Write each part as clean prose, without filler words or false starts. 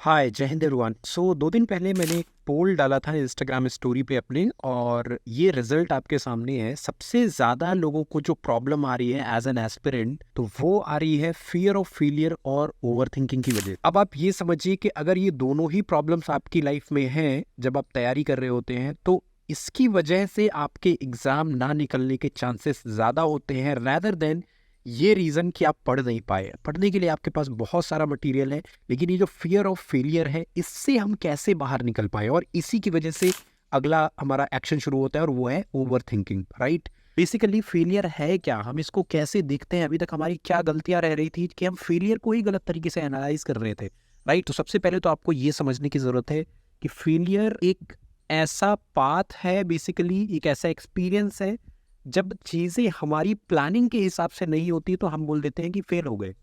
हाय, जय हिंद एवरीवन। 2 दिन पहले मैंने एक पोल डाला था इंस्टाग्राम स्टोरी पे अपने, और ये रिजल्ट आपके सामने है। सबसे ज़्यादा लोगों को जो प्रॉब्लम आ रही है एज एन एस्पिरेंट, तो वो आ रही है फियर ऑफ फेलियर और ओवरथिंकिंग की वजह। अब आप ये समझिए कि अगर ये दोनों ही प्रॉब्लम्स आपकी लाइफ में हैं जब आप तैयारी कर रहे होते हैं, तो इसकी वजह से आपके एग्ज़ाम ना निकलने के चांसेस ज़्यादा होते हैं रैदर देन ये रीज़न कि आप पढ़ नहीं पाए। पढ़ने के लिए आपके पास बहुत सारा मटेरियल है, लेकिन ये जो फियर ऑफ फेलियर है, इससे हम कैसे बाहर निकल पाए, और इसी की वजह से अगला हमारा एक्शन शुरू होता है, और वो है over thinking. Right, basically failure है क्या, हम इसको कैसे देखते हैं, अभी तक हमारी क्या गलतियां रह रही थी कि हम फेलियर को ही गलत तरीके से एनालाइज कर रहे थे। राइट, तो सबसे पहले तो आपको ये समझने की ज़रूरत है कि फेलियर एक ऐसा पाथ है, बेसिकली एक ऐसा एक्सपीरियंस है जब चीज़ें हमारी प्लानिंग के हिसाब से नहीं होती तो हम बोल देते हैं कि फेल हो गए।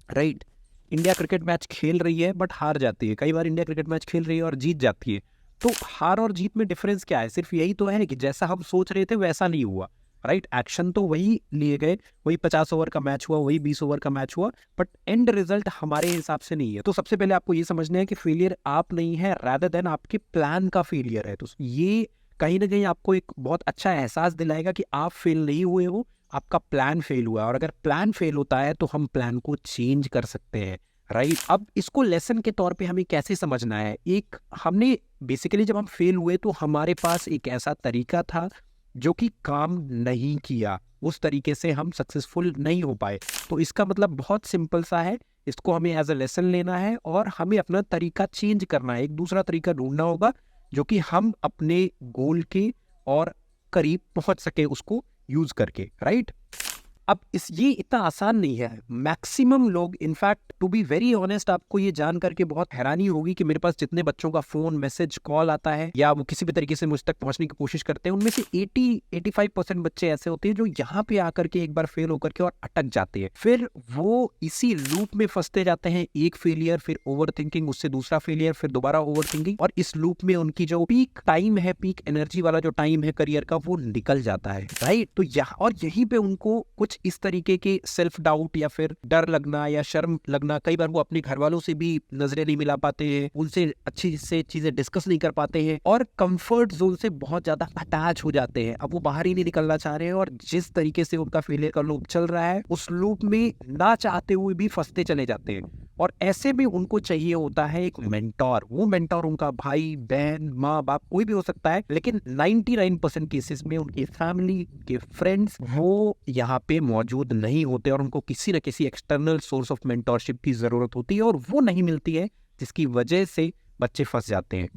राइट, इंडिया क्रिकेट मैच खेल रही है बट हार जाती है। कई बार इंडिया क्रिकेट मैच खेल रही है और जीत जाती है। तो हार और जीत में डिफरेंस क्या है? सिर्फ यही तो है कि जैसा हम सोच रहे थे वैसा नहीं हुआ। राइट, एक्शन तो वही लिए गए, वही 50 ओवर का मैच हुआ, वही 20 ओवर का मैच हुआ, बट एंड रिजल्ट हमारे हिसाब से नहीं है। तो सबसे पहले आपको ये समझना है कि फेलियर आप नहीं है, रादर देन आपके प्लान का फेलियर है। तो ये कहीं ना कहीं आपको एक बहुत अच्छा एहसास दिलाएगा कि आप फेल नहीं हुए हो, आपका प्लान फेल हुआ है। और अगर प्लान फेल होता है तो हम प्लान को चेंज कर सकते हैं। राइट, अब इसको लेसन के तौर पे हमें कैसे समझना है? एक हमने बेसिकली जब हम फेल हुए तो हमारे पास एक ऐसा तरीका था जो कि काम नहीं किया, उस तरीके से हम सक्सेसफुल नहीं हो पाए। तो इसका मतलब बहुत सिंपल सा है, इसको हमें एज अ लेसन लेना है और हमें अपना तरीका चेंज करना है। एक दूसरा तरीका ढूंढना होगा जो कि हम अपने गोल के और करीब पहुंच सके उसको यूज करके। राइट, अब ये इतना आसान नहीं है। मैक्सिमम लोग, in fact to be very honest, आपको ये जान करके बहुत हैरानी होगी कि मेरे पास जितने बच्चों का फोन, मैसेज, कॉल आता है या वो किसी भी तरीके से मुझ तक पहुंचने की कोशिश करते हैं, उनमें से 80-85% बच्चे ऐसे होते हैं जो यहाँ पे आकर के एक बार फेल होकर के और अटक जाते हैं। फिर वो इसी लूप में फंसते जाते हैं, एक फेलियर, फिर ओवर थिंकिंग, उससे दूसरा फेलियर, फिर दोबारा ओवर थिंकिंग, और इस लूप में उनकी जो पीक टाइम है, पीक एनर्जी वाला जो टाइम है करियर का, वो निकल जाता है। राइट, तो यहीं पे उनको कुछ इस तरीके के सेल्फ डाउट या फिर डर लगना या शर्म लगना, कई बार वो अपने घर वालों से भी नजरें नहीं मिला पाते हैं, उनसे अच्छी से चीजें डिस्कस नहीं कर पाते हैं, और कंफर्ट जोन से बहुत ज्यादा अटैच हो जाते हैं। अब वो बाहर ही नहीं निकलना चाह रहे हैं, और जिस तरीके से उनका फेलियर का लूप चल रहा है, उस लूप में ना चाहते हुए भी फंसते चले जाते हैं। और ऐसे में उनको चाहिए होता है एक मेंटोर। वो मेंटोर उनका भाई, बहन, माँ बाप, कोई भी हो सकता है, लेकिन 99% केसेस में उनकी फैमिली के फ्रेंड्स वो यहाँ पे मौजूद नहीं होते, और उनको किसी न किसी एक्सटर्नल सोर्स ऑफ मेंटोरशिप की जरूरत होती है, और वो नहीं मिलती है, जिसकी वजह से बच्चे फंस जाते हैं।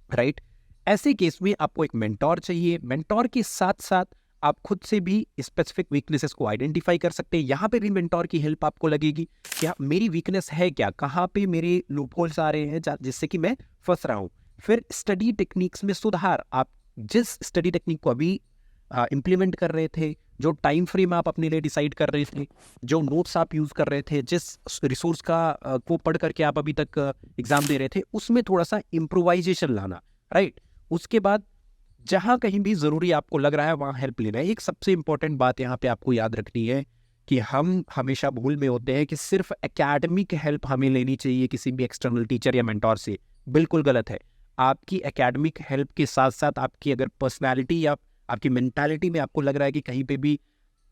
राइट, ऐसे केस में आपको एक मेंटोर चाहिए। मेंटोर के साथ साथ आप खुद से भी स्पेसिफिक वीकनेसेस को आइडेंटिफाई कर सकते हैं। यहाँ पे भी मेंटोर की हेल्प आपको लगेगी। क्या मेरी वीकनेस है, क्या कहाँ पे मेरे लूपहोल्स आ रहे हैं जिससे कि मैं फंस रहा हूँ। फिर स्टडी टेक्निक्स में सुधार। आप जिस स्टडी टेक्निक को अभी इम्प्लीमेंट कर रहे थे, जो टाइम फ्रेम आप अपने लिए डिसाइड कर रहे थे, जो नोट्स आप यूज कर रहे थे, जिस रिसोर्स का को पढ़ करके आप अभी तक एग्जाम दे रहे थे, उसमें थोड़ा सा इम्प्रोवाइजेशन लाना। राइट, उसके बाद जहां कहीं भी जरूरी आपको लग रहा है वहां हेल्प लेना है। एक सबसे इंपॉर्टेंट बात यहाँ पे आपको याद रखनी है कि हम हमेशा भूल में होते हैं कि सिर्फ एकेडमिक हेल्प हमें लेनी चाहिए किसी भी एक्सटर्नल टीचर या मेंटोर से। बिल्कुल गलत है। आपकी एकेडमिक हेल्प के साथ साथ आपकी अगर पर्सनैलिटी या आपकी मेंटालिटी में आपको लग रहा है कि कहीं पे भी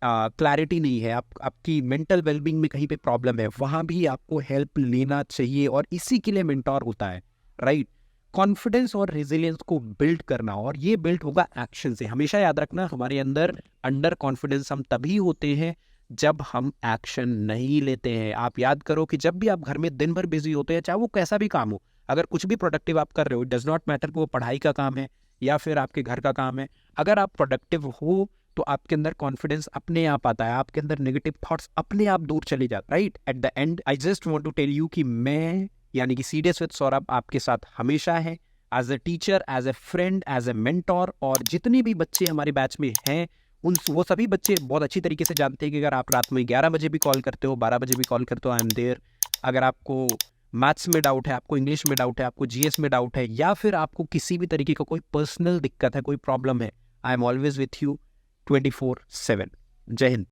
क्लैरिटी नहीं है, आपकी मेंटल वेलबींग में कहीं पे प्रॉब्लम है, वहां भी आपको हेल्प लेना चाहिए, और इसी के लिए मेंटोर होता है। राइट, कॉन्फिडेंस और रेजिलियंस को बिल्ड करना, और ये बिल्ड होगा एक्शन से। हमेशा याद रखना, हमारे अंदर अंडर कॉन्फिडेंस हम तभी होते हैं जब हम एक्शन नहीं लेते हैं। आप याद करो कि जब भी आप घर में दिन भर बिजी होते हैं, चाहे वो कैसा भी काम हो, अगर कुछ भी प्रोडक्टिव आप कर रहे हो, डज नॉट मैटर कि वो पढ़ाई का काम है या फिर आपके घर का काम है, अगर आप प्रोडक्टिव हो तो आपके अंदर कॉन्फिडेंस अपने आप आता है, आपके अंदर नेगेटिव थॉट्स अपने आप दूर चले जाते। Right, at the end I just want to tell you कि मैं, यानी कि सीडीएस विद सौरभ, आपके साथ हमेशा है, as a teacher, as a friend, as a mentor. और जितने भी बच्चे हमारे बैच में हैं, वो सभी बच्चे बहुत अच्छी तरीके से जानते हैं कि अगर आप रात में 11 बजे भी कॉल करते हो, 12 बजे भी कॉल करते हो, आई एम देयर। अगर आपको मैथ्स में डाउट है, आपको इंग्लिश में डाउट है, आपको जीएस में डाउट है, या फिर आपको किसी भी तरीके का कोई पर्सनल दिक्कत है, कोई प्रॉब्लम है, I am always with you 24/7। जय हिंद।